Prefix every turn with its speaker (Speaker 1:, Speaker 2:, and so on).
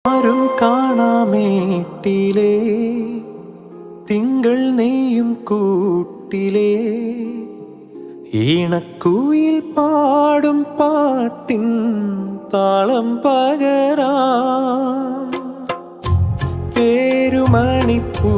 Speaker 1: ആരും കാണാമേട്ടിലേ തിങ്കൾ നെയ്യും കൂട്ടിലേ ഈണക്കുയിൽ പാടും പാട്ടിൻ താളം പകരാം പേരുമണിപ്പൂ